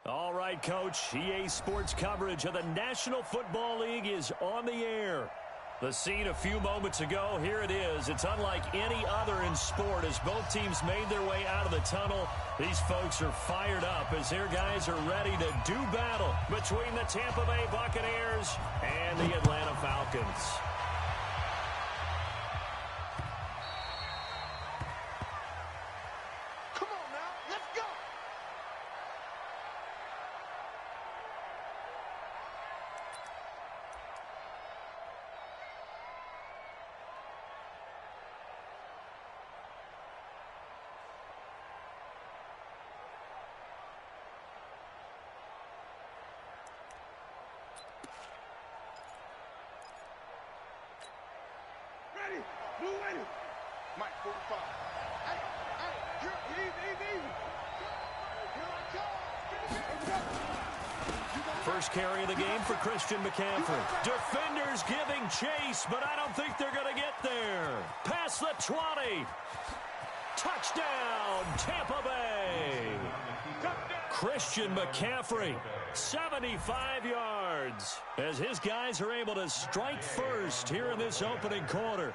All right, Coach. EA Sports coverage of the National Football League is on the air. The scene a few moments ago, here it is. It's unlike any other in sport as both teams made their way out of the tunnel. These folks are fired up as their guys are ready to do battle between the Tampa Bay Buccaneers and the Atlanta Falcons. Mike 45. Hey, easy. First carry of the game for Christian McCaffrey. Defenders giving chase, but I don't think they're going to get there. Past the 20. Touchdown, Tampa Bay. Christian McCaffrey, 75 yards, as his guys are able to strike first here in this opening quarter.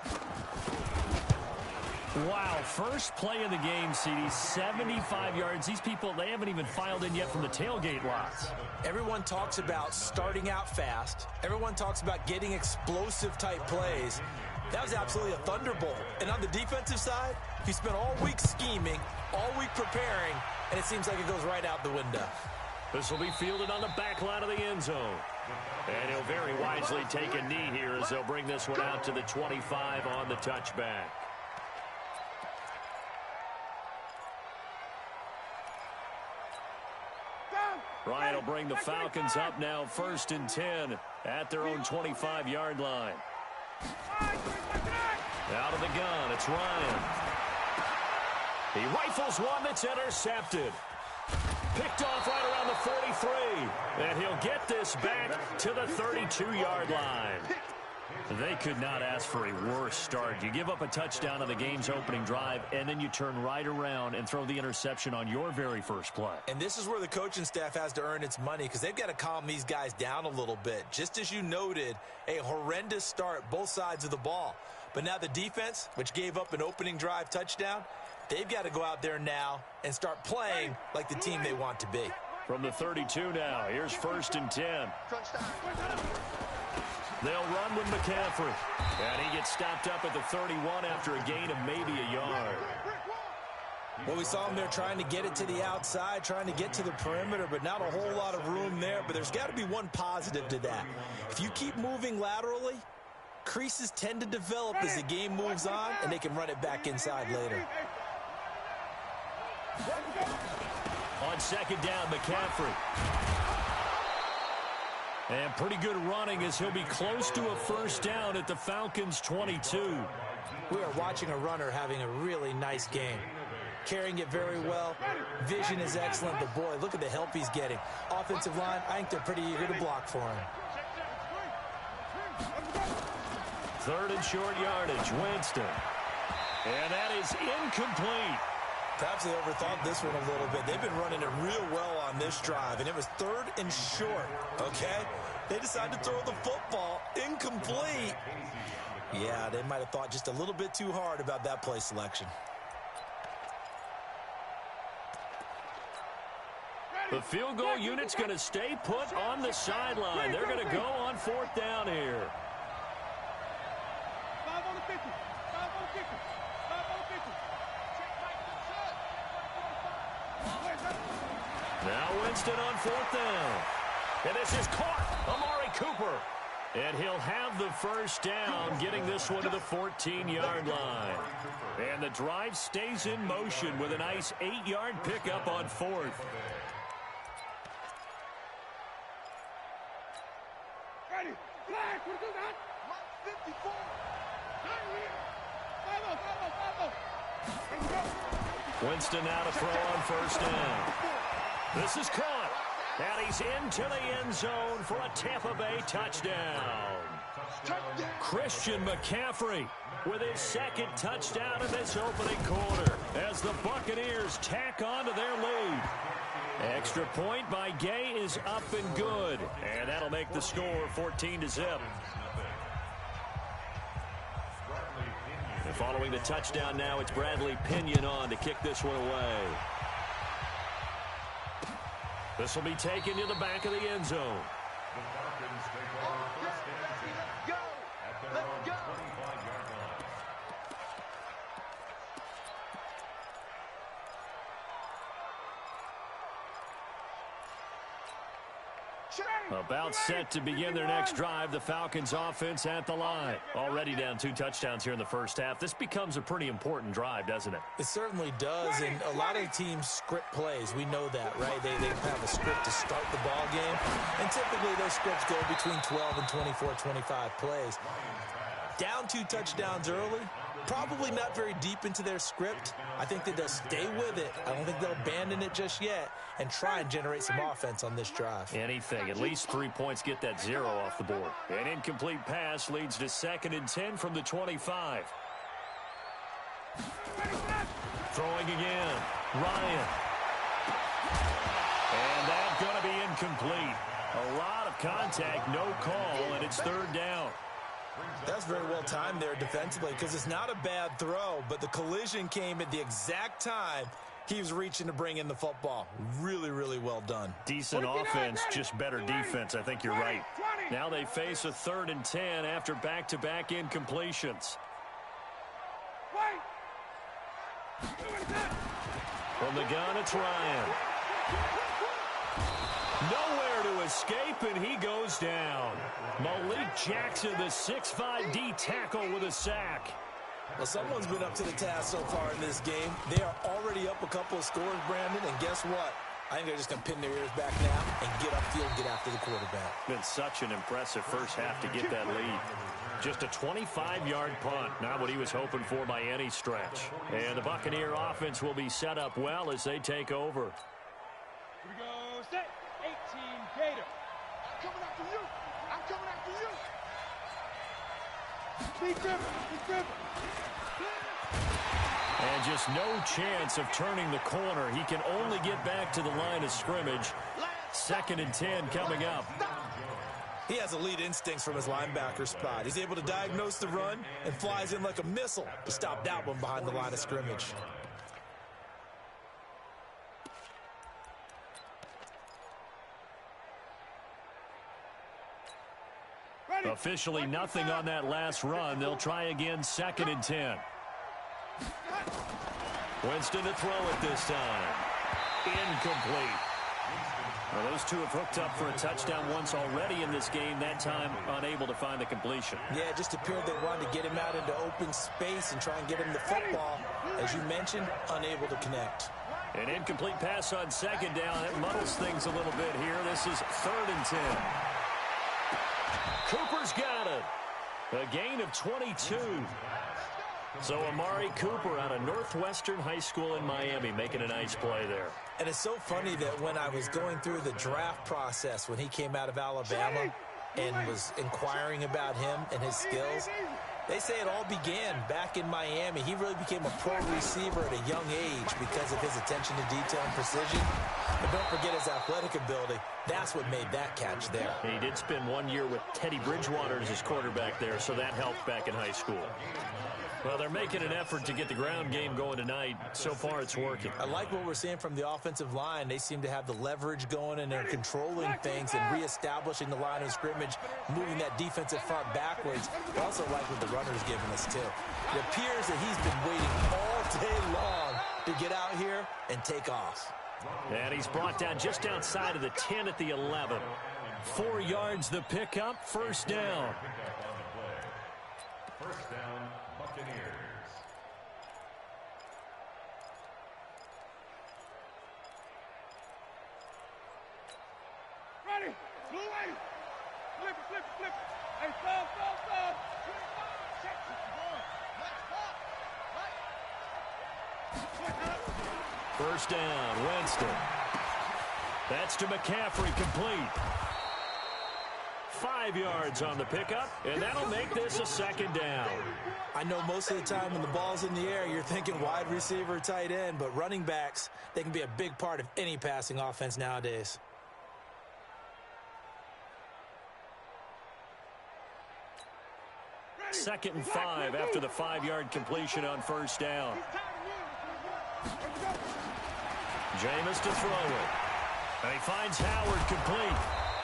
Wow, first play of the game, CD, 75 yards. These people, they haven't even filed in yet from the tailgate lots. Everyone talks about starting out fast. Everyone talks about getting explosive-type plays. That was absolutely a thunderbolt. And on the defensive side, he spent all week scheming, all week preparing, and it seems like it goes right out the window. This will be fielded on the back line of the end zone. And he'll very wisely take a knee here as they'll bring this one out to the 25 on the touchback. Ryan will bring the Falcons up now 1st and 10 at their own 25-yard line. Out of the gun, it's Ryan. He rifles one that's intercepted. Picked off right around the 43. And he'll get this back to the 32-yard line. They could not ask for a worse start. You give up a touchdown on the game's opening drive, and then you turn right around and throw the interception on your very first play. And this is where the coaching staff has to earn its money because they've got to calm these guys down a little bit. Just as you noted, a horrendous start both sides of the ball. But now the defense, which gave up an opening drive touchdown, they've got to go out there now and start playing like the team they want to be. From the 32 now, here's 1st and 10. They'll run with McCaffrey. And he gets stopped up at the 31 after a gain of maybe a yard. Well, we saw him there trying to get it to the outside, trying to get to the perimeter, but not a whole lot of room there. But there's got to be one positive to that. If you keep moving laterally, creases tend to develop as the game moves on, and they can run it back inside later. On 2nd down, McCaffrey. And pretty good running as he'll be close to a 1st down at the Falcons' 22. We are watching a runner having a really nice game. Carrying it very well. Vision is excellent, but boy, look at the help he's getting. Offensive line, I think they're pretty eager to block for him. 3rd and short yardage, Winston. And that is incomplete. Perhaps they overthought this one a little bit. They've been running it real well on this drive, and it was 3rd and short, okay? They decided to throw the football incomplete. Yeah, they might have thought just a little bit too hard about that play selection. The field goal unit's going to stay put on the sideline. They're going to go on 4th down here. 5 on the 50. 5 on the 50. 5 on the 50. Now Winston on 4th down. And this is caught. Amari Cooper. And he'll have the 1st down, getting this one to the 14-yard line. And the drive stays in motion with a nice 8-yard pickup on 4th. Ready. Flag. What do that? 54. Winston now to throw on 1st down. This is caught. And he's into the end zone for a Tampa Bay touchdown. Christian McCaffrey with his 2nd touchdown in this opening quarter as the Buccaneers tack on to their lead. Extra point by Gay is up and good. And that'll make the score 14-0. And following the touchdown now, it's Bradley Pinion on to kick this one away. This will be taken to the back of the end zone. The Falcons take over first and 10 at their own 25-yard line. About set to begin their next drive. The Falcons offense at the line. Already down 2 touchdowns here in the first half. This becomes a pretty important drive, doesn't it? It certainly does, and a lot of teams script plays. We know that, right? They have a script to start the ball game, and typically those scripts go between 12 and 24, 25 plays. Down 2 touchdowns early, probably not very deep into their script. I think that they'll stay with it. I don't think they'll abandon it just yet and try and generate some offense on this drive. Anything. At least 3 points get that 0 off the board. An incomplete pass leads to 2nd and 10 from the 25. Throwing again. Ryan. And that's going to be incomplete. A lot of contact, no call, and it's 3rd down. That's very well timed there defensively because it's not a bad throw, but the collision came at the exact time he was reaching to bring in the football. Really, really well done. Decent offense, just better defense. I think you're right. Now they face a 3rd and 10 after back-to-back incompletions. From the gun, it's Ryan. Nowhere to escape, and he goes down. Malik Jackson, the 6'5" D tackle with a sack. Well, someone's been up to the task so far in this game. They are already up a couple of scores, Brandon, and guess what? I think they're just going to pin their ears back now and get upfield and get after the quarterback. Been such an impressive first half to get that lead. Just a 25-yard punt, not what he was hoping for by any stretch. And the Buccaneer offense will be set up well as they take over. Here we go, set, 18, Gator. I'm coming after you. I'm coming after you. Big grip, big grip. And just no chance of turning the corner. He can only get back to the line of scrimmage. 2nd and 10 coming up. He has elite instincts from his linebacker spot. He's able to diagnose the run and flies in like a missile to stop that one behind the line of scrimmage. Officially nothing on that last run. They'll try again, 2nd and 10. Winston to throw it this time. Incomplete. Well, those two have hooked up for a touchdown once already in this game, that time unable to find the completion. Yeah, it just appeared they wanted to get him out into open space and try and get him the football. As you mentioned, unable to connect. An incomplete pass on 2nd down. It muddles things a little bit here. This is 3rd and 10. Cooper's got it. A gain of 22. So Amari Cooper out of Northwestern High School in Miami making a nice play there. And it's so funny that when I was going through the draft process when he came out of Alabama and was inquiring about him and his skills, they say it all began back in Miami. He really became a pro receiver at a young age because of his attention to detail and precision. But don't forget his athletic ability. That's what made that catch there. He did spend 1 year with Teddy Bridgewater as his quarterback there, so that helped back in high school. Well, they're making an effort to get the ground game going tonight. So far, it's working. I like what we're seeing from the offensive line. They seem to have the leverage going, and they're controlling things and reestablishing the line of scrimmage, moving that defensive front backwards. I also like what the runner's giving us, too. It appears that he's been waiting all day long to get out here and take off. And he's brought down just outside of the 10 at the 11. 4 yards the pickup, 1st down. First down, Buccaneers. Ready, blue ready. Flip, flip, flip. Hey, stop, stop, stop. Check, First down, Winston. That's to McCaffrey, complete. 5 yards on the pickup, and that'll make this a second down. I know most of the time when the ball's in the air, you're thinking wide receiver, tight end, but running backs, they can be a big part of any passing offense nowadays. Second and 5 after the 5-yard completion on first down. Jameis to throw it. And he finds Howard complete.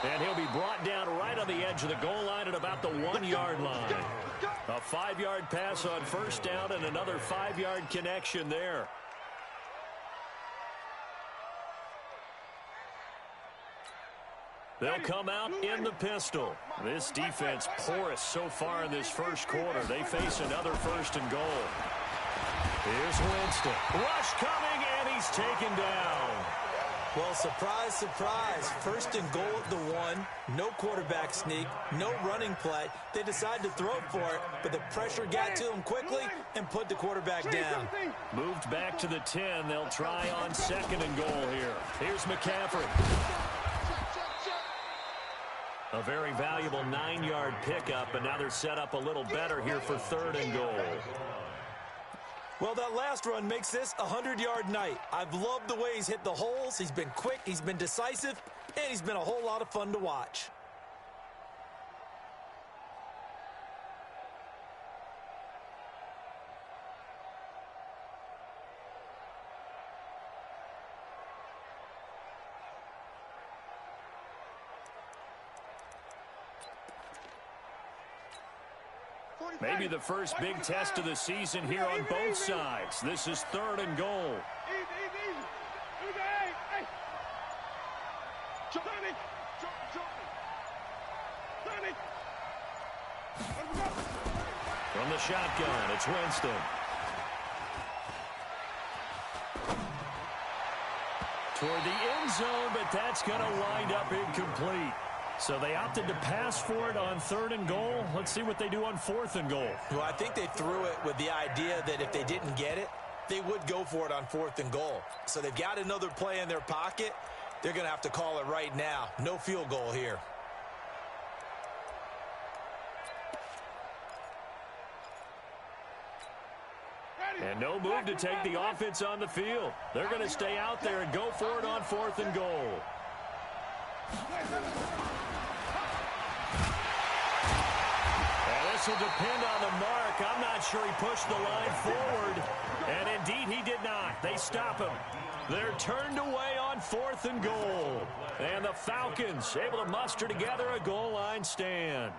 And he'll be brought down right on the edge of the goal line at about the 1-yard line. A 5-yard pass on first down and another 5-yard connection there. They'll come out in the pistol. This defense porous so far in this first quarter. They face another first and goal. Here's Winston. Rush coming, and he's taken down. Well, surprise, surprise. First and goal at the 1. No quarterback sneak. No running play. They decide to throw for it, but the pressure got to him quickly and put the quarterback down. Moved back to the 10. They'll try on second and goal here. Here's McCaffrey. A very valuable 9-yard pickup, but now they're set up a little better here for third and goal. Well, that last run makes this a 100-yard night. I've loved the way he's hit the holes. He's been quick, he's been decisive, and he's been a whole lot of fun to watch. Maybe the first big test of the season here on both sides. This is third and goal. From the shotgun, it's Winston. Toward the end zone, but that's going to wind up incomplete. So they opted to pass for it on third and goal. Let's see what they do on fourth and goal. Well, I think they threw it with the idea that if they didn't get it, they would go for it on fourth and goal. So they've got another play in their pocket. They're going to have to call it right now. No field goal here. And no move to take the offense on the field. They're going to stay out there and go for it on fourth and goal. This will depend on the mark. I'm not sure he pushed the line forward. And indeed, he did not. They stop him. They're turned away on fourth and goal. And the Falcons able to muster together a goal line stand.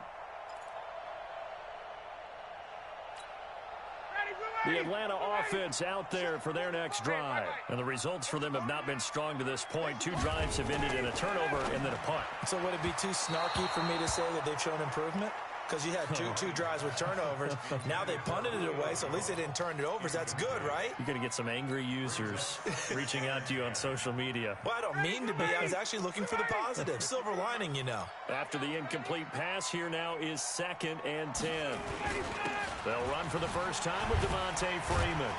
The Atlanta offense out there for their next drive. And the results for them have not been strong to this point. 2 drives have ended in a turnover and then a punt. So would it be too snarky for me to say that they've shown improvement? Because you had two drives with turnovers. Now they punted it away, so at least they didn't turn it over. So that's good, right? You're going to get some angry users reaching out to you on social media. Well, I don't mean to be. I was actually looking for the positive. Silver lining, you know. After the incomplete pass, here now is 2nd and 10. They'll run for the first time with Devontae Freeman.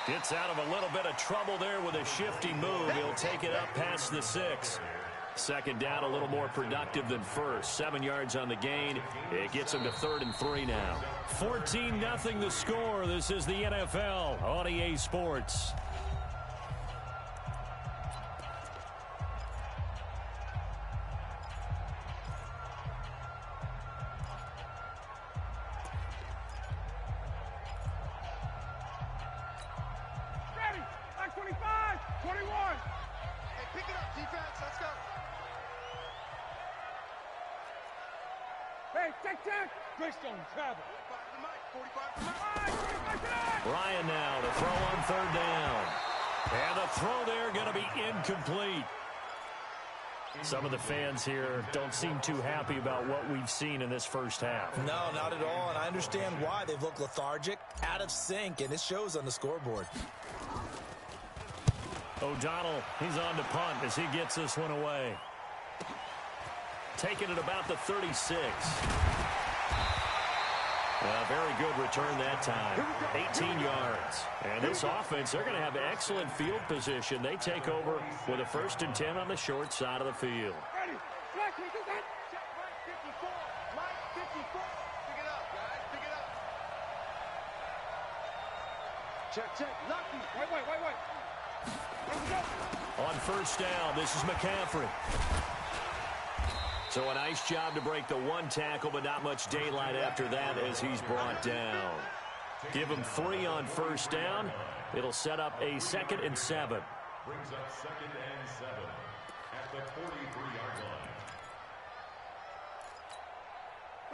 Gets out of a little bit of trouble there with a shifty move. He'll take it up past the 6. Second down, a little more productive than first. 7 yards on the gain. It gets him to 3rd and 3 now. 14-0 the score. This is the NFL on EA Sports. Ready. Back 25, 21. Hey, pick it up, defense. Let's go. Hey, check. Greystone, travel. 45 Ryan now to throw on 3rd down. And the throw there going to be incomplete. Some of the fans here don't seem too happy about what we've seen in this first half. No, not at all, and I understand why. They've looked lethargic, out of sync, and it shows on the scoreboard. O'Donnell, he's on to punt as he gets this one away. Taking it about the 36. Very good return that time. 18 yards. And this offense, they're going to have excellent field position. They take over with a 1st and 10 on the short side of the field. Check. Lucky. Wait. On first down, this is McCaffrey. So a nice job to break the one tackle, but not much daylight after that as he's brought down. Give him 3 on first down. It'll set up a 2nd and 7. Brings up 2nd and 7 at the 43-yard line.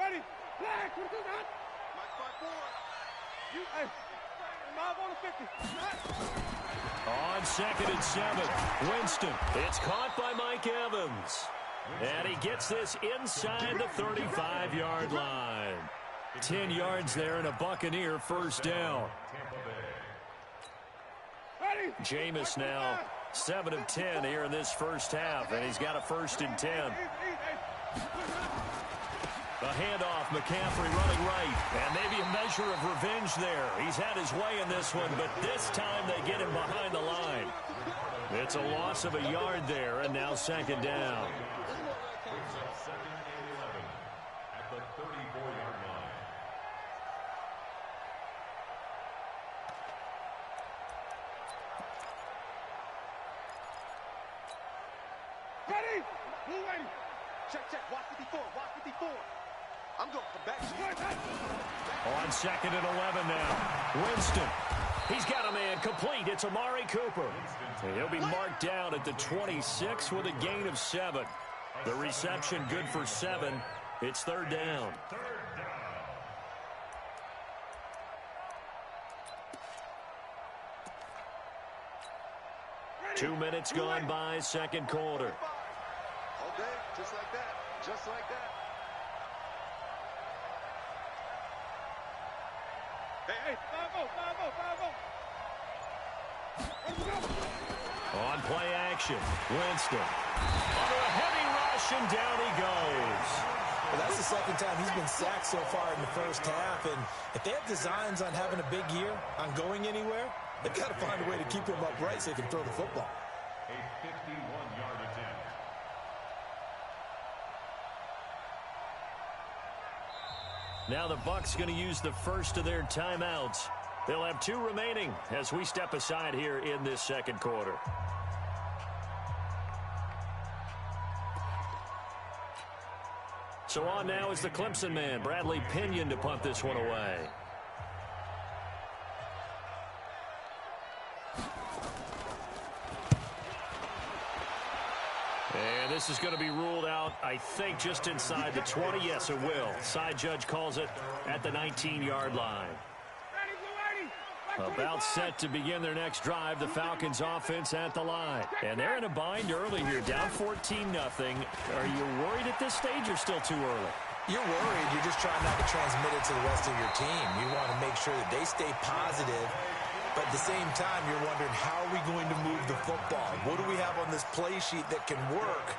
Ready? Flag. What is that? Mike 5-4. You, hey. Mob on the 50. On 2nd and 7, Winston. It's caught by Mike Evans. And he gets this inside the 35-yard line. 10 yards there and a Buccaneer first down. Jameis now 7 of 10 here in this first half, and he's got a 1st and 10. A handoff, McCaffrey running right, and maybe a measure of revenge there. He's had his way in this one, but this time they get him behind the line. It's a loss of a yard there, and now 2nd down. Brings up 2nd and 11 at the 34-yard line. Ready? Blue ready. Check. Watch 54. I'm going to come back. On 2nd and 11 now. Winston. He's got a man complete. It's Amari Cooper. And he'll be marked down at the 26 with a gain of 7. The reception good for 7. It's 3rd down. 2 minutes gone by, 2nd quarter. Okay, just like that. Hey, 5-0. On play action, Winston. Under a heavy rush, and down he goes. Well, that's the 2nd time he's been sacked so far in the first half, and if they have designs on having a big year, on going anywhere, they've got to find a way to keep him upright so he can throw the football. A 51-yard attempt. Now the Bucs going to use the first of their timeouts. They'll have 2 remaining as we step aside here in this 2nd quarter. So on now is the Clemson man, Bradley Pinion, to punt this one away. And this is going to be ruled out, I think, just inside the 20. Yes, it will. Side judge calls it at the 19-yard line. About set to begin their next drive, the Falcons offense at the line. And they're in a bind early here, down 14-0. Are you worried at this stage or still too early? You're worried. You're just trying not to transmit it to the rest of your team. You want to make sure that they stay positive. But at the same time, you're wondering, how are we going to move the football? What do we have on this play sheet that can work?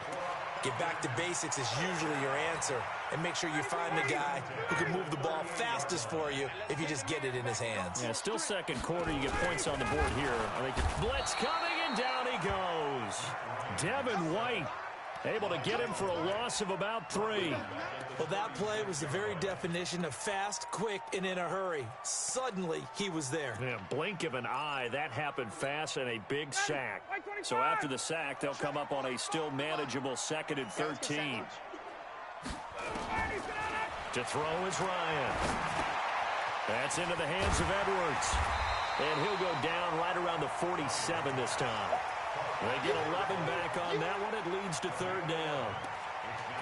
Get back to basics is usually your answer. And make sure you find the guy who can move the ball fastest for you if you just get it in his hands. Yeah, still 2nd quarter. You get points on the board here. I think blitz coming, and down he goes. Devin White able to get him for a loss of about 3. Well, that play was the very definition of fast, quick, and in a hurry. Suddenly, he was there. Yeah, blink of an eye. That happened fast, and a big sack. So after the sack, they'll come up on a still manageable 2nd and 13. To throw is Ryan. That's into the hands of Edwards. And he'll go down right around the 47 this time. They get 11 back on that one. It leads to 3rd down.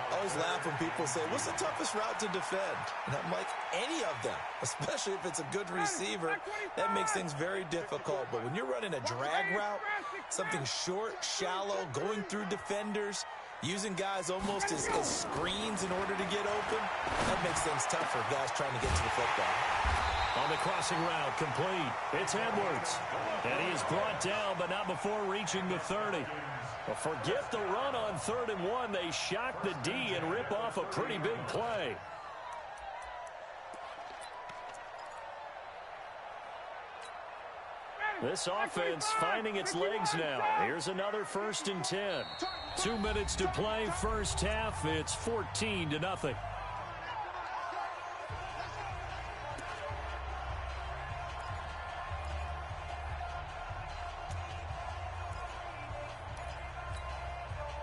I always laugh when people say, what's the toughest route to defend? And I'm like, any of them, especially if it's a good receiver. That makes things very difficult. But when you're running a drag route, something short, shallow, going through defenders, using guys almost as screens in order to get open, that makes things tough for guys trying to get to the football. On the crossing route, complete. It's Edwards. And he is brought down, but not before reaching the 30. Well, forget the run on 3rd and 1. They shock the D and rip off a pretty big play. This offense finding its legs now. Here's another 1st and 10. 2 minutes to play, first half. It's 14-0.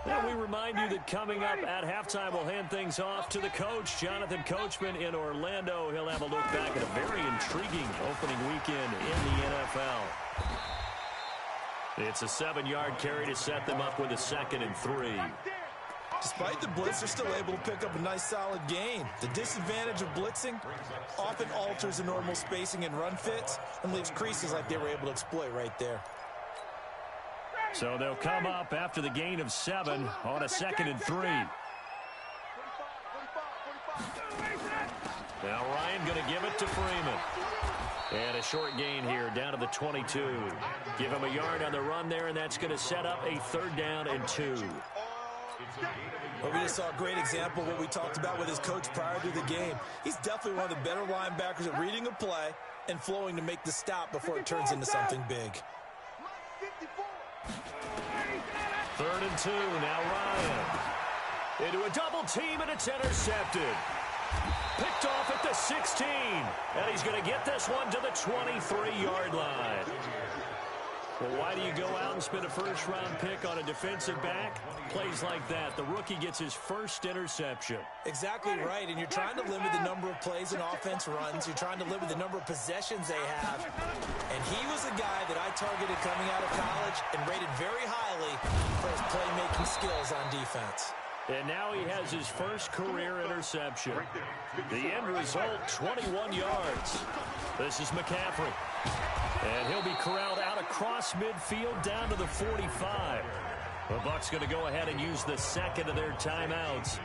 And we remind you that coming up at halftime, we'll hand things off to the coach, Jonathan Coachman in Orlando. He'll have a look back at a very intriguing opening weekend in the NFL. It's a 7-yard carry to set them up with a 2nd and 3. Despite the blitz, they're still able to pick up a nice solid gain. The disadvantage of blitzing often alters the normal spacing and run fits and leaves creases like they were able to exploit right there. So they'll come up after the gain of 7 on a 2nd and 3. Now Ryan going to give it to Freeman. And a short gain here down to the 22. Give him a yard on the run there, and that's going to set up a 3rd down and 2. Well, we just saw a great example of what we talked about with his coach prior to the game. He's definitely one of the better linebackers at reading a play and flowing to make the stop before it turns into something big. 3rd and 2. Now Ryan into a double team, and it's intercepted. Picked off at the 16. And he's going to get this one to the 23-yard line. Well, why do you go out and spend a first-round pick on a defensive back? Plays like that. The rookie gets his first interception. Exactly right, and you're trying to limit the number of plays an offense runs. You're trying to limit the number of possessions they have. And he was a guy that I targeted coming out of college and rated very highly for his playmaking skills on defense. And now he has his first career interception. The end result, 21 yards. This is McCaffrey. And he'll be corralled out across midfield down to the 45. The Bucs going to go ahead and use the 2nd of their timeouts,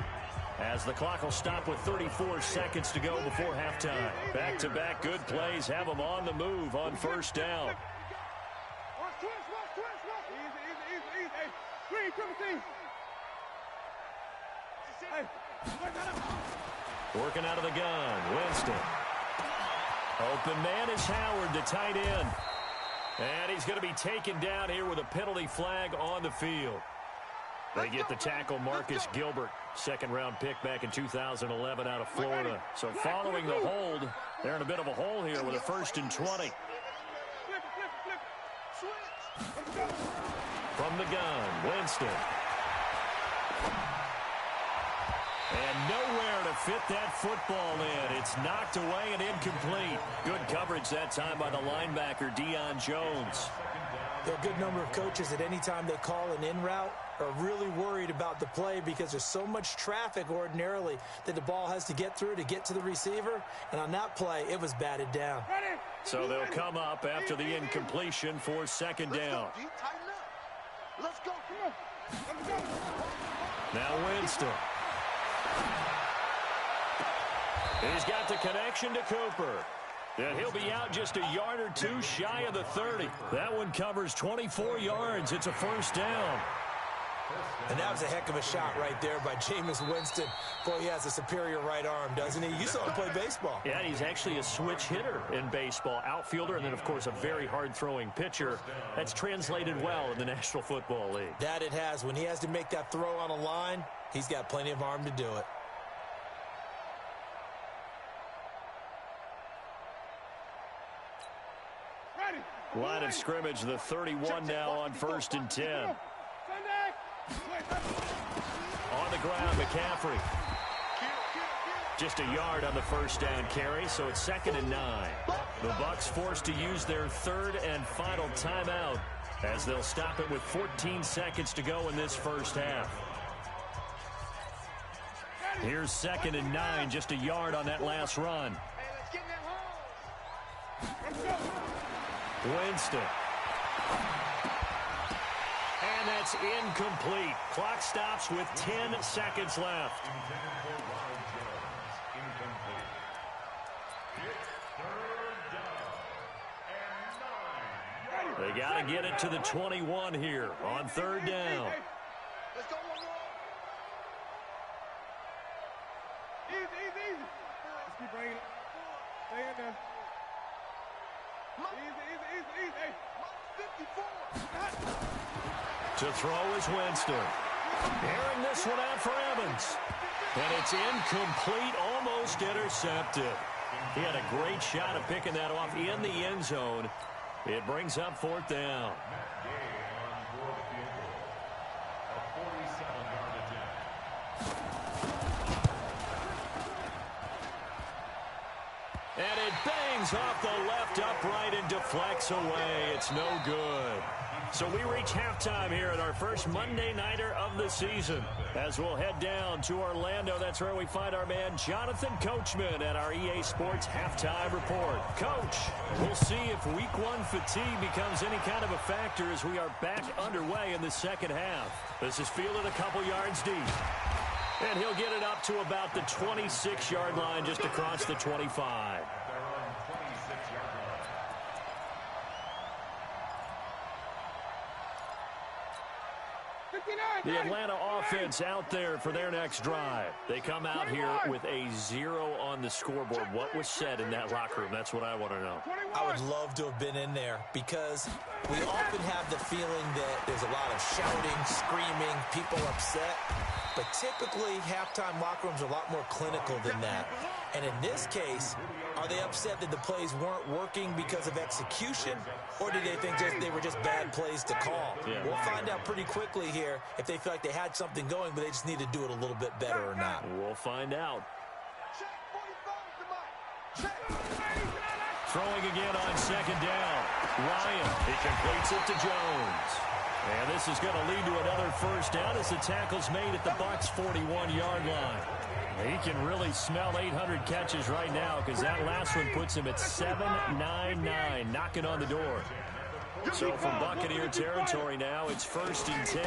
as the clock will stop with 34 seconds to go before halftime. Back-to-back good plays have them on the move on 1st down. Working out of the gun, Winston. Open man is Howard, the tight end. And he's going to be taken down here with a penalty flag on the field. They get the tackle, Marcus Gilbert, 2nd-round pick back in 2011 out of Florida. So following the hold, they're in a bit of a hole here with a 1st and 20. From the gun, Winston. And nowhere to fit that football in. It's knocked away and incomplete. Good coverage that time by the linebacker, Deion Jones. There are a good number of coaches at any time they call an in route are really worried about the play because there's so much traffic ordinarily that the ball has to get through to get to the receiver. And on that play, it was batted down. So they'll come up after the incompletion for 2nd down. Let's go. Come on. Now Winston. He's got the connection to Cooper. And he'll be out just a yard or 2 shy of the 30. That one covers 24 yards. It's a 1st down. And that was a heck of a shot right there by Jameis Winston. Boy, he has a superior right arm, doesn't he? You saw him play baseball. Yeah, he's actually a switch hitter in baseball. Outfielder, and then, of course, a very hard-throwing pitcher. That's translated well in the National Football League. That it has. When he has to make that throw on a line, he's got plenty of arm to do it. Line of scrimmage, the 31 now on 1st and 10. On the ground, McCaffrey. Just a yard on the 1st down carry, so it's 2nd and 9. The Bucs forced to use their 3rd and final timeout as they'll stop it with 14 seconds to go in this 1st half. Here's 2nd and 9, just a yard on that last run. Winston. And that's incomplete. Clock stops with 10 seconds left. They got to get it to the 21 here on 3rd down. Let's go one more. Easy. Let's keep bringing it. Stay in there. Easy. Hey, 54. To throw is Winston. Airing this one out for Evans. And it's incomplete, almost intercepted. He had a great shot at picking that off in the end zone. It brings up 4th down. 37-yard attempt. And it bangs off the left upright and deflects away. It's no good. So we reach halftime here at our first Monday Nighter of the season. As we'll head down to Orlando, that's where we find our man Jonathan Coachman at our EA Sports Halftime Report. Coach, we'll see if Week 1 fatigue becomes any kind of a factor as we are back underway in the second half. This is fielded a couple yards deep. And he'll get it up to about the 26-yard line, just across the 25. The Atlanta offense out there for their next drive. They come out here with a 0 on the scoreboard. What was said in that locker room? That's what I want to know. I would love to have been in there because we often have the feeling that there's a lot of shouting, screaming, people upset. But typically, halftime locker rooms are a lot more clinical than that. And in this case, are they upset that the plays weren't working because of execution? Or do they think they were just bad plays to call? Yeah. We'll find out pretty quickly here if they feel like they had something going, but they just need to do it a little bit better or not. We'll find out. Throwing again on second down. Ryan, he completes it to Jones. And this is going to lead to another first down as the tackle's made at the Bucs' 41-yard line. He can really smell 800 catches right now because that last one puts him at 799, knocking on the door. So from Buccaneer territory now, it's 1st and 10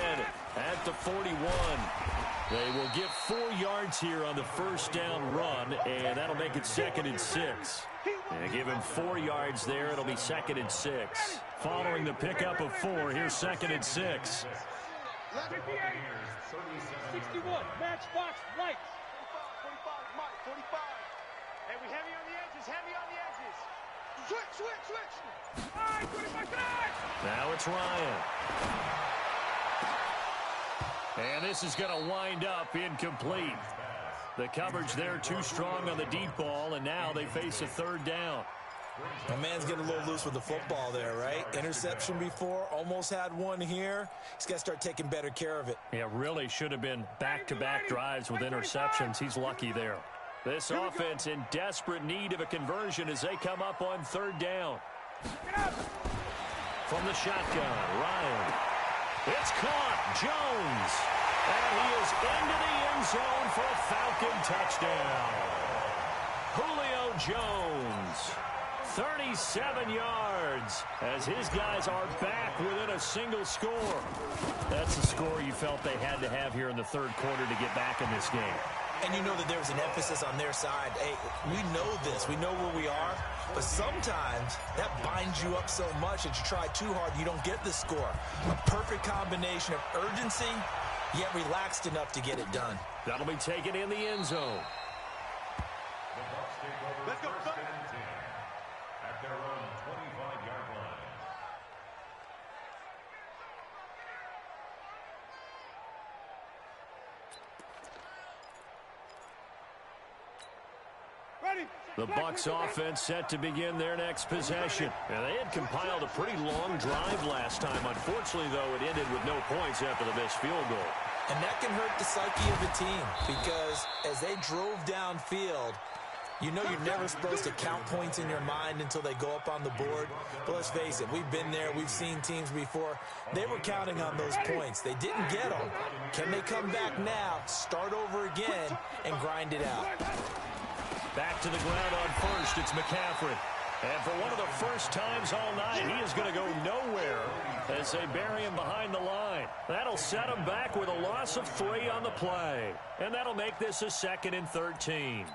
at the 41. They will get 4 yards here on the first down run, and that'll make it 2nd and 6. And give him 4 yards there. It'll be 2nd and 6. Following the pickup of 4, here's 2nd and 6. 61, matchbox lights. 45. Hey, we heavy on the edges, Switch. All right, 25 side. Now it's Ryan. And this is going to wind up incomplete. The coverage there too strong on the deep ball, and now they face a 3rd down. My man's getting a little loose with the football there, right? Interception before, almost had one here. He's got to start taking better care of it. Yeah, really should have been back-to-back drives with interceptions. He's lucky there. This offense in desperate need of a conversion as they come up on 3rd down. From the shotgun, Ryan. It's caught. Jones. And he is into the end zone for a Falcon touchdown. Julio Jones. 37 yards as his guys are back within a single score. That's the score you felt they had to have here in the 3rd quarter to get back in this game. And you know that there was an emphasis on their side. Hey, we know this. We know where we are. But sometimes that binds you up so much that you try too hard, you don't get the score. A perfect combination of urgency, yet relaxed enough to get it done. That'll be taken in the end zone. Let's go. 1st and 10 at their own 25-yard line. The Bucs offense set to begin their next possession. And they had compiled a pretty long drive last time. Unfortunately, though, it ended with no points after the missed field goal. And that can hurt the psyche of a team because as they drove downfield, you know you're never supposed to count points in your mind until they go up on the board. But let's face it, we've been there. We've seen teams before. They were counting on those points. They didn't get them. Can they come back now, start over again, and grind it out? Back to the ground on first, it's McCaffrey. And for one of the first times all night, he is going to go nowhere as they bury him behind the line. That'll set him back with a loss of 3 on the play. And that'll make this a 2nd and 13.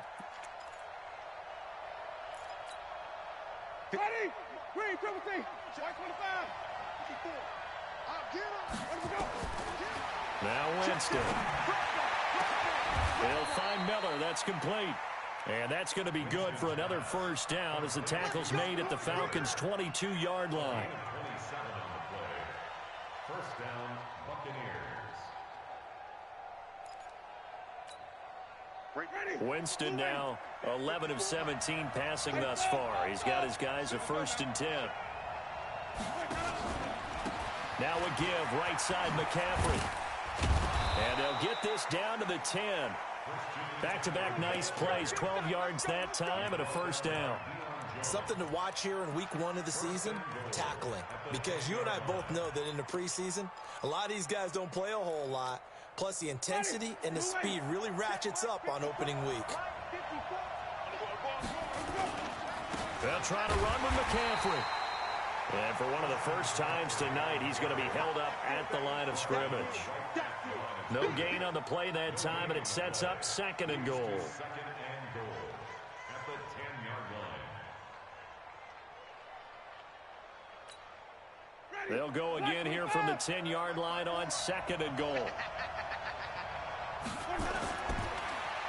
Ready? Green, triple T. 125. 54. I'll get him. Let him go. Now Winston. They'll find Miller. That's complete. And that's going to be good for another first down as the tackle's made at the Falcons' 22-yard line. 27 on the play. 1st down, Buccaneers. Winston now 11 of 17 passing thus far. He's got his guys a 1st and 10. Now a give right side McCaffrey. And they'll get this down to the 10. Back-to-back nice plays, 12 yards that time and a first down. Something to watch here in week 1 of the season, tackling. Because you and I both know that in the preseason, a lot of these guys don't play a whole lot. Plus, the intensity and the speed really ratchets up on opening week. They'll try to run with McCaffrey. And for one of the first times tonight, he's going to be held up at the line of scrimmage. No gain on the play that time, and it sets up 2nd and goal. They'll go again here from the 10-yard line on 2nd and goal.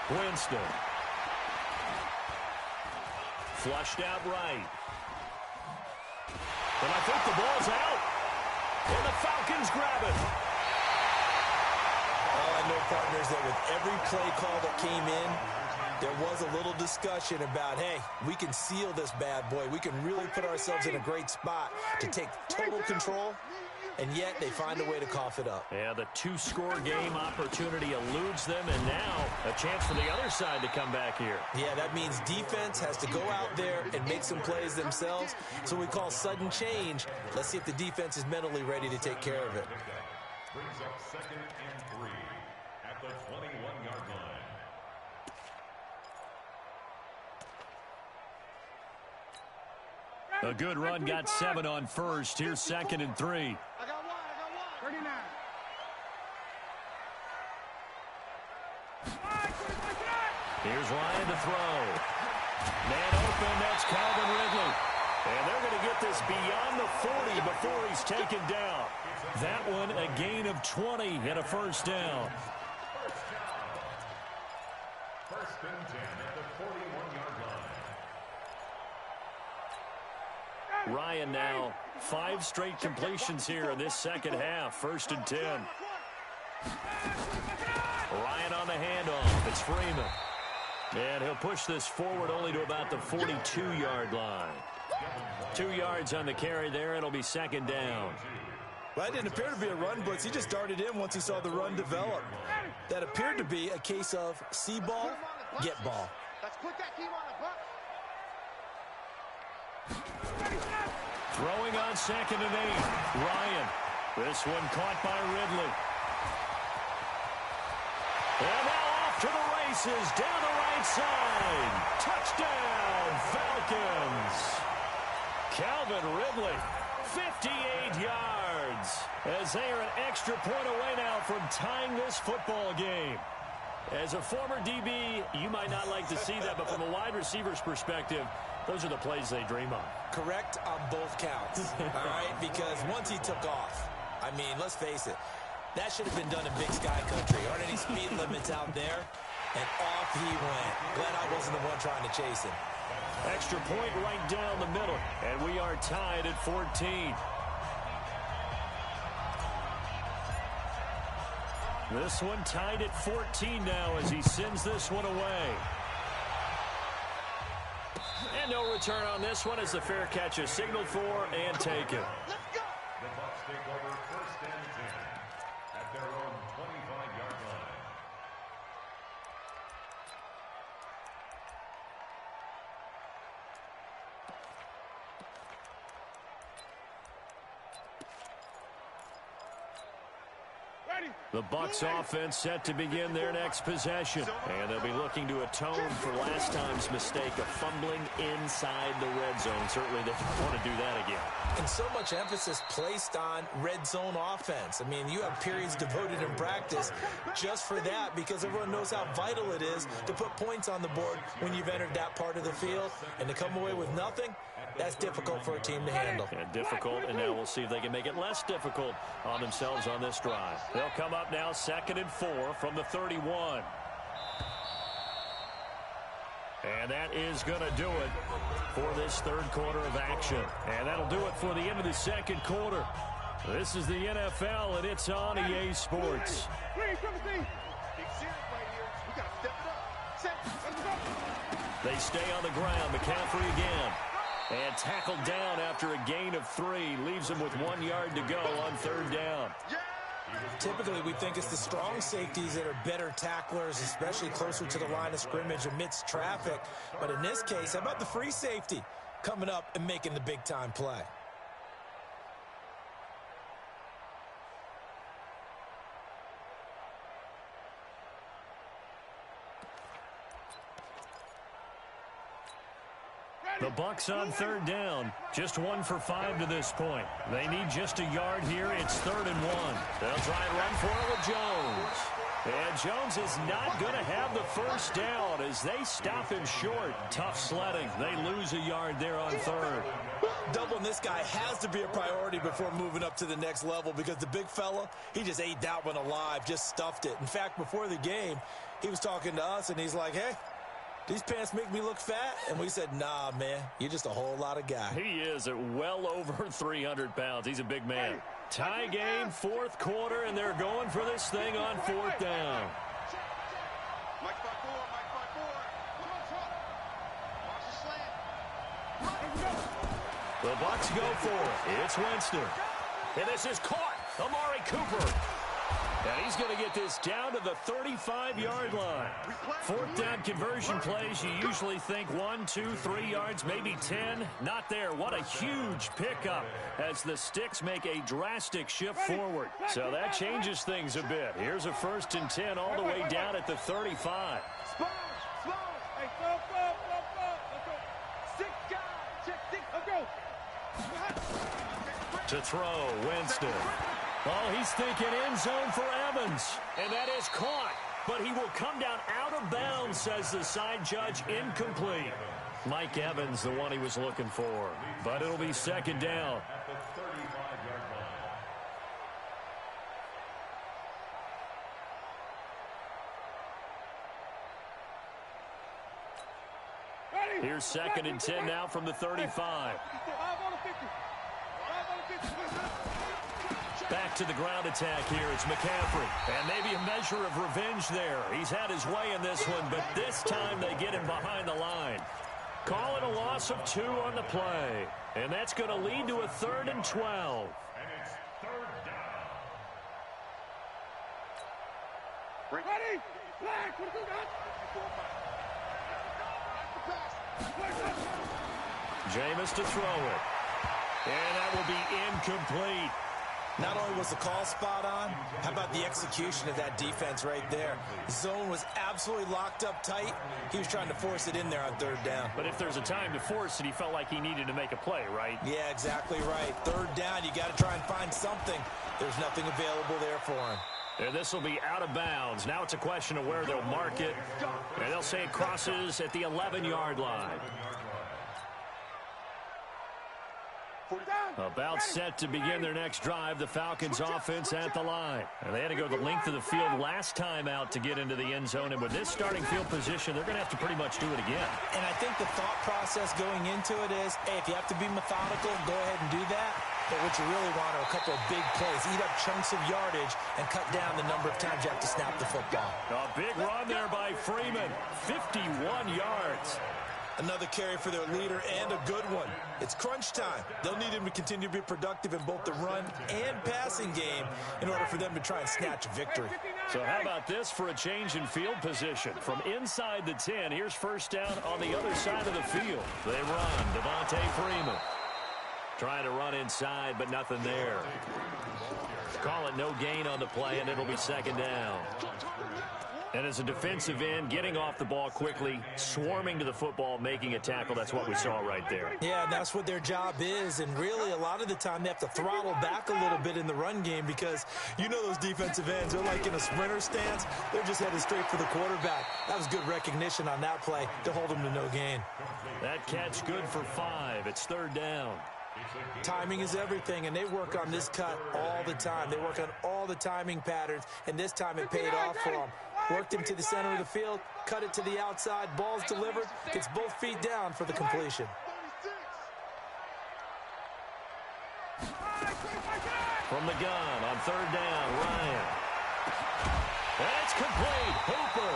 Winston. Flushed out right. And I think the ball's out. And the Falcons grab it. Oh, I know, partners, that with every play call that came in, there was a little discussion about, hey, we can seal this bad boy. We can really put ourselves in a great spot to take total control, and yet they find a way to cough it up. Yeah, the 2-score game opportunity eludes them, and now a chance for the other side to come back here. Yeah, that means defense has to go out there and make some plays themselves. So we call sudden change. Let's see if the defense is mentally ready to take care of it. Brings up 2nd and 3 at the 21-yard line. A good run got 7 on first. Here's 2nd and 3. I got one. 39. Here's Ryan to throw. Man open, that's Calvin Ridley. And they're going to get this beyond the 40 before he's taken down. That one a gain of 20 and a first down. First and 10 at the 41-yard line. Ryan now 5 straight completions here in this second half. 1st and 10. Ryan on the handoff. It's Freeman. And he'll push this forward only to about the 42-yard line. 2 yards on the carry there. It'll be 2nd down. Well, that didn't appear to be a run blitz. He just darted in once he saw the run develop. That appeared to be a case of see ball, get ball. Let's put that team on the buck. Throwing on 2nd and 8. Ryan. This one caught by Ridley. And now off to the races down the right side. Touchdown, Falcons. Calvin Ridley, 58 yards. As they are an extra point away now from tying this football game. As a former DB, you might not like to see that, but from a wide receiver's perspective, those are the plays they dream of. Correct on both counts, all right? Because once he took off, I mean, let's face it, that should have been done in Big Sky Country. Aren't any speed limits out there? And off he went. Glad I wasn't the one trying to chase him. Extra point right down the middle, and we are tied at 14. This one tied at 14 now as he sends this one away. And no return on this one as the fair catch is signaled for and taken. Let's go. The Bucs take over 1st and 10 at their own 25-yard line. The Bucs offense set to begin their next possession. And they'll be looking to atone for last time's mistake of fumbling inside the red zone. Certainly they don't want to do that again. And so much emphasis placed on red zone offense. I mean, you have periods devoted in practice just for that because everyone knows how vital it is to put points on the board when you've entered that part of the field. And to come away with nothing, that's difficult for a team to handle. And difficult, and now we'll see if they can make it less difficult on themselves on this drive. They'll come up now 2nd and 4 from the 31. And that is going to do it for this third quarter of action. And that'll do it for the end of the second quarter. This is the NFL, and it's on EA Sports. They stay on the ground. McCaffrey again. And tackled down after a gain of 3. Leaves him with 1 yard to go on 3rd down. Typically, we think it's the strong safeties that are better tacklers, especially closer to the line of scrimmage amidst traffic. But in this case, how about the free safety coming up and making the big-time play? The Bucs on third down. Just 1 for 5 to this point. They need just a yard here. It's 3rd and 1. They'll try and run for it with Jones. And Jones is not going to have the first down as they stop him short. Tough sledding. They lose a yard there on 3rd. Doubling this guy has to be a priority before moving up to the next level because the big fella, he just ate that one alive, just stuffed it. In fact, before the game, he was talking to us, and he's like, hey, these pants make me look fat? And we said, nah, man, you're just a whole lot of guy. He is at well over 300 pounds. He's a big man. Tie game, 4th quarter, and they're going for this thing on 4th down. The Bucs go for it. It's Winston. And this is caught. Amari Cooper. And he's going to get this down to the 35-yard line. 4th down conversion plays, you usually think 1, 2, 3 yards, maybe 10. Not there. What a huge pickup as the Sticks make a drastic shift forward. So that changes things a bit. Here's a 1st and 10 all the way down at the 35. Slow. Hey, slow. Let's go. 6 guys. Check 6. Let's go. To throw, Winston. Oh, he's thinking end zone for Evans. And that is caught. But he will come down out of bounds, says the side judge. Incomplete. Mike Evans, the one he was looking for. But it'll be 2nd down. Here's 2nd and 10 now from the 35. Back to the ground attack here. It's McCaffrey. And maybe a measure of revenge there. He's had his way in this one, but this time they get him behind the line. Call it a loss of 2 on the play. And that's going to lead to a 3rd and 12. And it's 3rd down. Ready? Flag. Jameis to throw it. And that will be incomplete. Not only was the call spot on, how about the execution of that defense right there? Zone was absolutely locked up tight. He was trying to force it in there on 3rd down. But if there's a time to force it, he felt like he needed to make a play, right? Yeah, exactly right. 3rd down, you got to try and find something. There's nothing available there for him. And this will be out of bounds. Now it's a question of where they'll mark it. And they'll say it crosses at the 11-yard line. About set to begin their next drive, the Falcons offense at the line. And they had to go the length of the field last time out to get into the end zone. And with this starting field position, they're going to have to pretty much do it again. And I think the thought process going into it is, hey, if you have to be methodical, go ahead and do that. But what you really want are a couple of big plays. Eat up chunks of yardage and cut down the number of times you have to snap the football. A big run there by Freeman. 51 yards. Another carry for their leader and a good one. It's crunch time. They'll need him to continue to be productive in both the run and passing game in order for them to try and snatch a victory. So how about this for a change in field position? From inside the 10, here's 1st down on the other side of the field. They run. Devontae Freeman trying to run inside, but nothing there. Call it no gain on the play, and it'll be 2nd down. And as a defensive end, getting off the ball quickly, swarming to the football, making a tackle, that's what we saw right there. Yeah, and that's what their job is. And really, a lot of the time, they have to throttle back a little bit in the run game because you know those defensive ends, they're like in a sprinter stance. They're just headed straight for the quarterback. That was good recognition on that play to hold them to no gain. That catch good for 5. It's 3rd down. Timing is everything, and they work on this cut all the time. They work on all the timing patterns, and this time it paid off for them. Worked him to the center of the field, cut it to the outside, ball's delivered, gets both feet down for the completion. From the gun on 3rd down, Ryan. And it's complete. Hooper.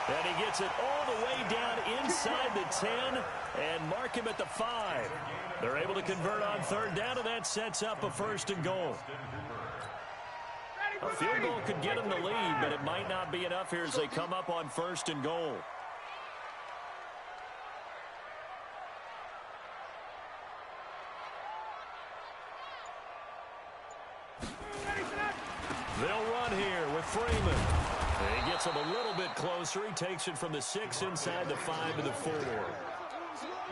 And he gets it all the way down inside the 10 and mark him at the 5. They're able to convert on 3rd down, and that sets up a 1st and goal. A field goal could get them the lead, but it might not be enough here as they come up on 1st and goal. They'll run here with Freeman. He gets him a little bit closer. He takes it from the 6 inside the 5 to the 4.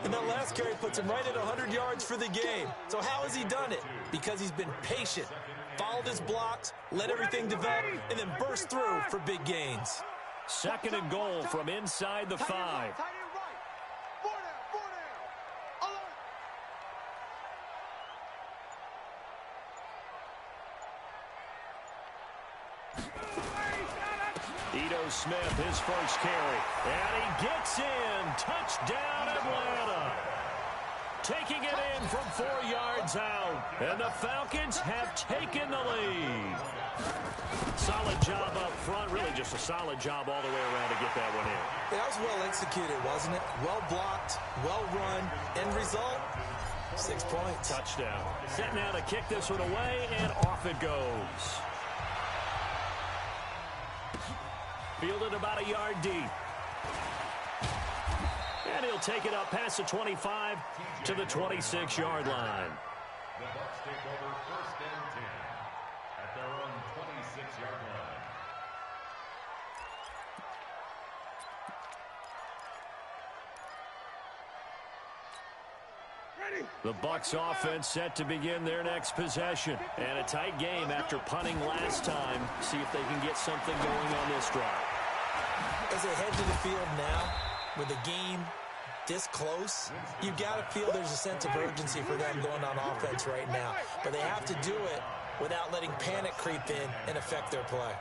And that last carry puts him right at 100 yards for the game. So how has he done it? Because he's been patient, followed his blocks, let everything develop, and then burst through for big gains. 2nd and goal from inside the 5. Ito Smith, his first carry. And he gets in. Touchdown, Atlanta. Taking it in from 4 yards out. And the Falcons have taken the lead. Solid job up front. Really just a solid job all the way around to get that one in. That was well executed, wasn't it? Well blocked, well run. End result, 6 points. Touchdown. Set now to kick this one away, and off it goes. Fielded about a yard deep. And he'll take it up past the 25 to the 26-yard line. The Bucs take over 1st and 10 at their own 26-yard line. The Bucs offense set to begin their next possession. And a tight game after punting last time. See if they can get something going on this drive. As they head to the field now, with the game this close, you've got to feel there's a sense of urgency for them going on offense right now. But they have to do it without letting panic creep in and affect their play.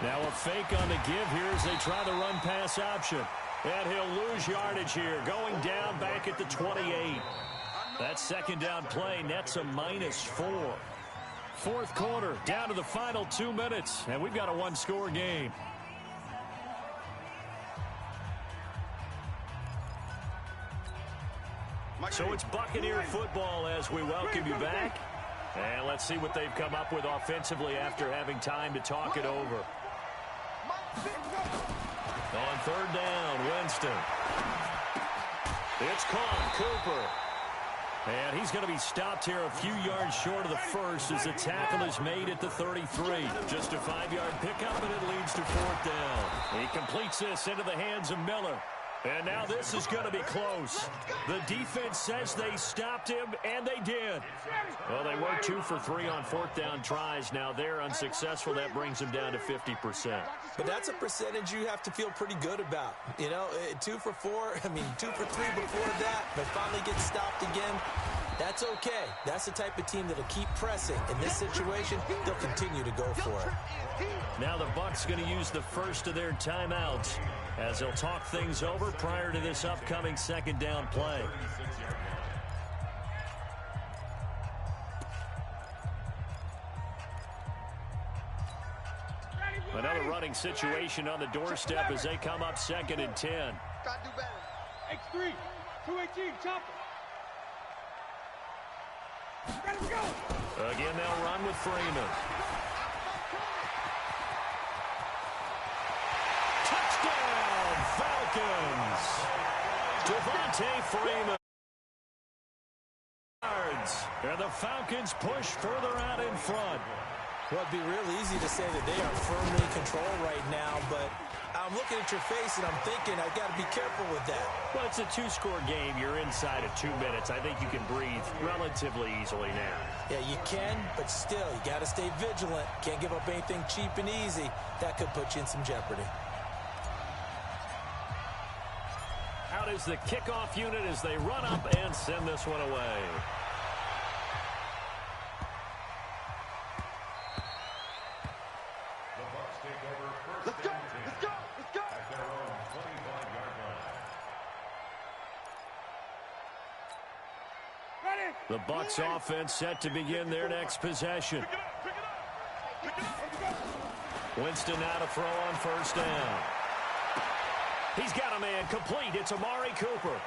Now a fake on the give here as they try the run-pass option. And he'll lose yardage here, going down back at the 28. That 2nd down play nets a -4. 4th quarter, down to the final 2 minutes, and we've got a 1-score game. So it's Buccaneer football as we welcome you back. And let's see what they've come up with offensively after having time to talk it over. On 3rd down, Winston. It's caught, Cooper. And he's going to be stopped here a few yards short of the 1st as the tackle is made at the 33. Just a 5-yard pickup, and it leads to 4th down. He completes this into the hands of Miller. And now this is going to be close. The defense says they stopped him, and they did. Well, they were 2 for 3 on 4th down tries. Now they're unsuccessful. That brings them down to 50%. But that's a percentage you have to feel pretty good about. You know, 2 for 4, 2 for 3 before that, but finally get stopped again. That's okay. That's the type of team that'll keep pressing. In this situation, they'll continue to go for it. Now the Bucs going to use the first of their timeouts as they'll talk things over prior to this upcoming 2nd down play. Another running situation on the doorstep as they come up 2nd and 10. Gotta do better. X3, 218, chopper. Let him go. Again, they'll run with Freeman. Touchdown, Falcons. Devontae Freeman. And the Falcons push further out in front. Well, it'd be real easy to say that they are firmly in control right now, but I'm looking at your face and I'm thinking I've got to be careful with that. Well, it's a 2-score game. You're inside of 2 minutes. I think you can breathe relatively easily now. Yeah, you can, but still, you got to stay vigilant. Can't give up anything cheap and easy. That could put you in some jeopardy. Out is the kickoff unit as they run up and send this one away. Let's go, let's go, let's go. At their own 25-yard line. Ready. The Bucs offense set to begin their next possession. Winston now to throw on 1st down. He's got a man complete. It's Amari Cooper.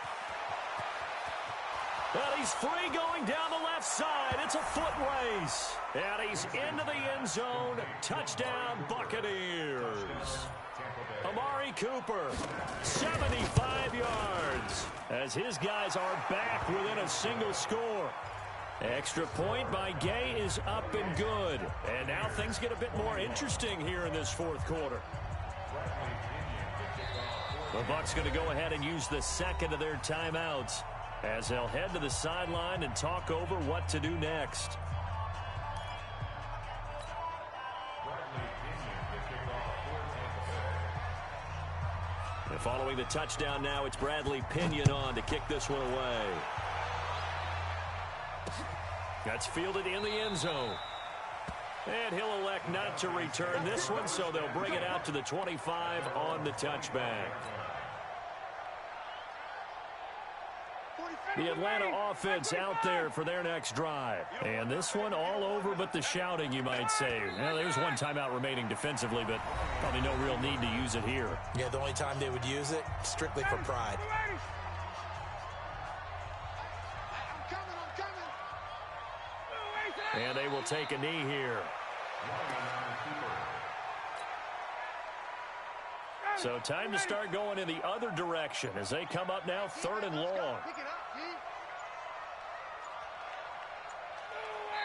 And he's free going down the left side. It's a foot race. And he's into the end zone. Touchdown, Buccaneers. Amari Cooper, 75 yards, as his guys are back within a single score. Extra point by Gay is up and good. And now things get a bit more interesting here in this fourth quarter. The Bucs going to go ahead and use the second of their timeouts as they'll head to the sideline and talk over what to do next. And following the touchdown now, it's Bradley Pinion on to kick this one away. That's fielded in the end zone. And he'll elect not to return this one, so they'll bring it out to the 25 on the touchback. The Atlanta offense out there for their next drive. And this one all over but the shouting, you might say. Well, there's one timeout remaining defensively, but probably no real need to use it here. Yeah, the only time they would use it, strictly for pride. And they will take a knee here. So time to start going in the other direction as they come up now 3rd and long.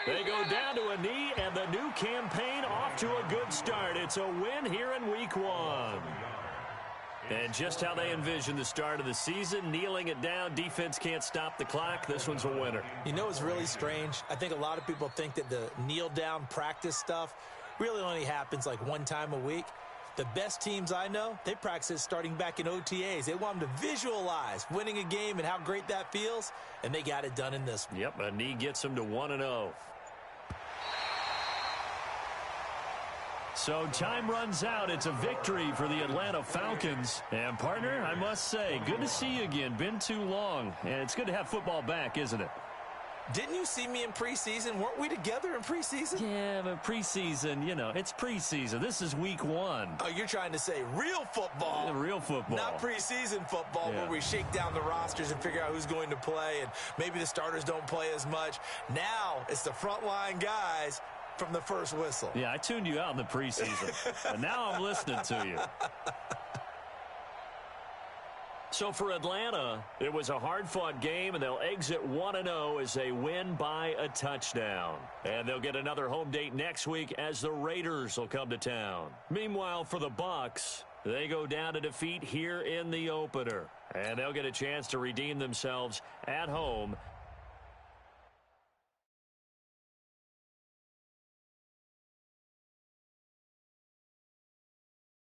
They go down to a knee, and the new campaign off to a good start. It's a win here in week 1. And just how they envision the start of the season, kneeling it down, defense can't stop the clock. This one's a winner. You know, it's really strange. I think a lot of people think that the kneel-down practice stuff really only happens like one time a week. The best teams I know, they practice it starting back in OTAs. They want them to visualize winning a game and how great that feels, and they got it done in this one. Yep, a knee gets them to 1-0. So time runs out. It's a victory for the Atlanta Falcons. And, partner, I must say, good to see you again. Been too long. And it's good to have football back, isn't it? Didn't you see me in preseason? Weren't we together in preseason? Yeah, but preseason, you know, it's preseason. This is week 1. Oh, you're trying to say real football. Yeah, real football. Not preseason football where we shake down the rosters and figure out who's going to play, and maybe the starters don't play as much. Now it's the frontline guys from the first whistle. Yeah, I tuned you out in the preseason, and now I'm listening to you. So for Atlanta, it was a hard-fought game, and they'll exit 1-0 as they win by a touchdown. And they'll get another home date next week as the Raiders will come to town. Meanwhile, for the Bucs, they go down to defeat here in the opener. And they'll get a chance to redeem themselves at home